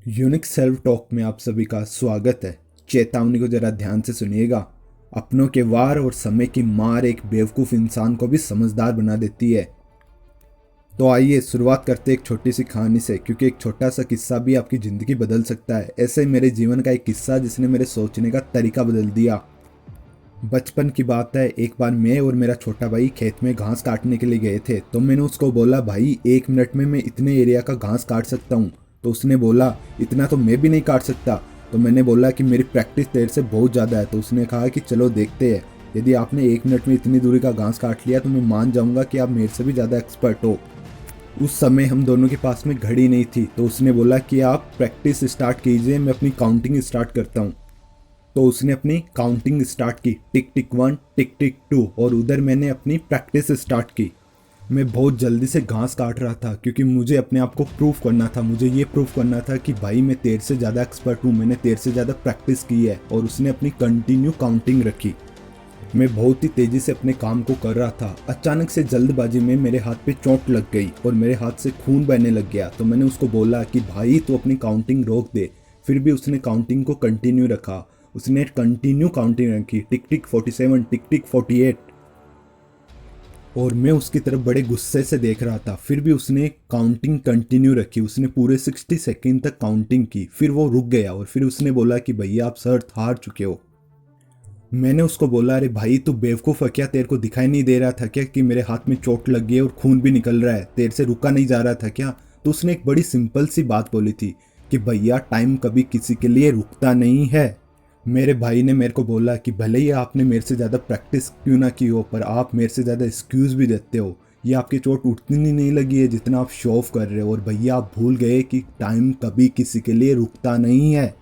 Unique self talk में आप सभी का स्वागत है। चेतावनी को जरा ध्यान से सुनिएगा। अपनों के वार और समय की मार एक बेवकूफ़ इंसान को भी समझदार बना देती है। तो आइए शुरुआत करते एक छोटी सी कहानी से, क्योंकि एक छोटा सा किस्सा भी आपकी ज़िंदगी बदल सकता है। ऐसे ही मेरे जीवन का एक किस्सा जिसने मेरे सोचने का तरीका बदल दिया। बचपन की बात है, एक बार मैं और मेरा छोटा भाई खेत में घास काटने के लिए गए थे। तो मैंने उसको बोला, भाई 1 मिनट में मैं इतने एरिया का घास काट सकता हूँ। तो उसने बोला, इतना तो मैं भी नहीं काट सकता। तो मैंने बोला कि मेरी प्रैक्टिस तेरे से बहुत ज़्यादा है। तो उसने कहा कि चलो देखते हैं, यदि आपने 1 मिनट में इतनी दूरी का घास काट लिया तो मैं मान जाऊँगा कि आप मेरे से भी ज़्यादा एक्सपर्ट हो। उस समय हम दोनों के पास में घड़ी नहीं थी। तो उसने बोला कि आप प्रैक्टिस स्टार्ट कीजिए, मैं अपनी काउंटिंग स्टार्ट करता हूँ। तो उसने अपनी काउंटिंग स्टार्ट की, टिक टिक 1 टिक टिक 2, और उधर मैंने अपनी प्रैक्टिस स्टार्ट की। मैं बहुत जल्दी से घास काट रहा था क्योंकि मुझे अपने आप को प्रूफ करना था। मुझे ये प्रूफ करना था कि भाई मैं तेरे से ज़्यादा एक्सपर्ट हूँ, मैंने तेरे से ज़्यादा प्रैक्टिस की है। और उसने अपनी कंटिन्यू काउंटिंग रखी। मैं बहुत ही तेज़ी से अपने काम को कर रहा था। अचानक से जल्दबाजी में मेरे हाथ पे चोट लग गई और मेरे हाथ से खून बहने लग गया। तो मैंने उसको बोला कि भाई तू अपनी काउंटिंग रोक दे। फिर भी उसने काउंटिंग को कंटिन्यू रखा। उसने कंटिन्यू काउंटिंग रखी, टिक टिक 47 टिक टिक 48। और मैं उसकी तरफ बड़े गुस्से से देख रहा था। फिर भी उसने काउंटिंग कंटिन्यू रखी। उसने पूरे 60 सेकेंड तक काउंटिंग की। फिर वो रुक गया और फिर उसने बोला कि भैया आप सर हार चुके हो। मैंने उसको बोला, अरे भाई तू बेवकूफ़ है क्या? तेरे को दिखाई नहीं दे रहा था क्या कि मेरे हाथ में चोट लग गई है और खून भी निकल रहा है? तेरे से रुका नहीं जा रहा था क्या? तो उसने एक बड़ी सिंपल सी बात बोली थी कि भैया टाइम कभी किसी के लिए रुकता नहीं है। मेरे भाई ने मेरे को बोला कि भले ही आपने मेरे से ज़्यादा प्रैक्टिस क्यों ना की हो, पर आप मेरे से ज़्यादा एक्सक्यूज़ भी देते हो। ये आपकी चोट उतनी नहीं लगी है जितना आप शो ऑफ कर रहे हो। और भैया आप भूल गए कि टाइम कभी किसी के लिए रुकता नहीं है।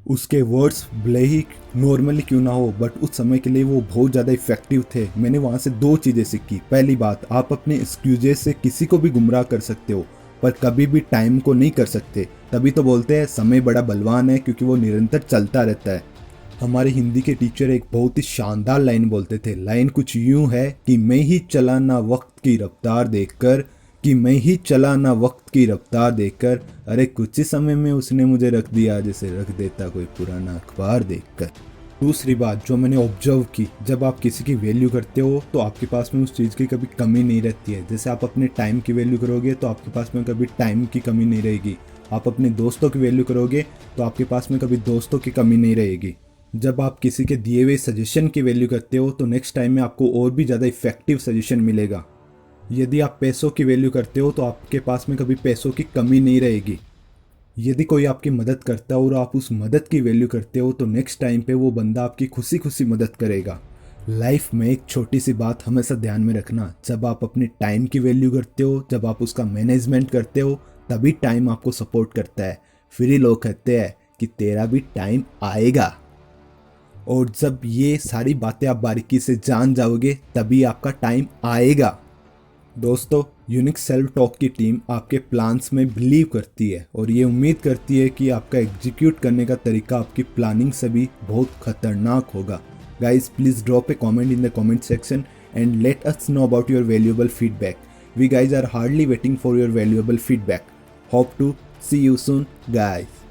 उसके वर्ड्स भले ही नॉर्मली क्यों ना हो, बट उस समय के लिए वो बहुत ज़्यादा इफेक्टिव थे। मैंने वहाँ से 2 चीज़ें सीखी। पहली बात, आप अपने एक्सक्यूजेस से किसी को भी गुमराह कर सकते हो, पर कभी भी टाइम को नहीं कर सकते। तभी तो बोलते हैं समय बड़ा बलवान है, क्योंकि वो निरंतर चलता रहता है। हमारे हिंदी के टीचर एक बहुत ही शानदार लाइन बोलते थे। लाइन कुछ यूं है कि मैं ही चला ना वक्त की रफ्तार देखकर, कि मैं ही चला ना वक्त की रफ्तार देखकर, अरे कुछ ही समय में उसने मुझे रख दिया जैसे रख देता कोई पुराना अखबार देखकर। दूसरी बात जो मैंने ऑब्जर्व की, जब आप किसी की वैल्यू करते हो तो आपके पास में उस चीज़ की कभी कमी नहीं रहती है। जैसे आप अपने टाइम की वैल्यू करोगे तो आपके पास में कभी टाइम की कमी नहीं रहेगी। आप अपने दोस्तों की वैल्यू करोगे तो आपके पास में कभी दोस्तों की कमी नहीं रहेगी। जब आप किसी के दिए हुए सजेशन की वैल्यू करते हो तो नेक्स्ट टाइम में आपको और भी ज़्यादा इफेक्टिव सजेशन मिलेगा। यदि आप पैसों की वैल्यू करते हो तो आपके पास में कभी पैसों की कमी नहीं रहेगी। यदि कोई आपकी मदद करता है और आप उस मदद की वैल्यू करते हो तो नेक्स्ट टाइम पे वो बंदा आपकी खुशी खुशी मदद करेगा। लाइफ में एक छोटी सी बात हमेशा ध्यान में रखना, जब आप अपने टाइम की वैल्यू करते हो, जब आप उसका मैनेजमेंट करते हो, तभी टाइम आपको सपोर्ट करता है। फिर ही लोग कहते हैं कि तेरा भी टाइम आएगा। और जब ये सारी बातें आप बारीकी से जान जाओगे तभी आपका टाइम आएगा। दोस्तों, यूनिक सेल्फ टॉक की टीम आपके प्लान्स में बिलीव करती है और ये उम्मीद करती है कि आपका एग्जीक्यूट करने का तरीका आपकी प्लानिंग से भी बहुत खतरनाक होगा। Guys, please drop A comment in the comment section and let us know about your valuable feedback. We guys are hardly waiting for your valuable feedback. Hope to see you soon, guys.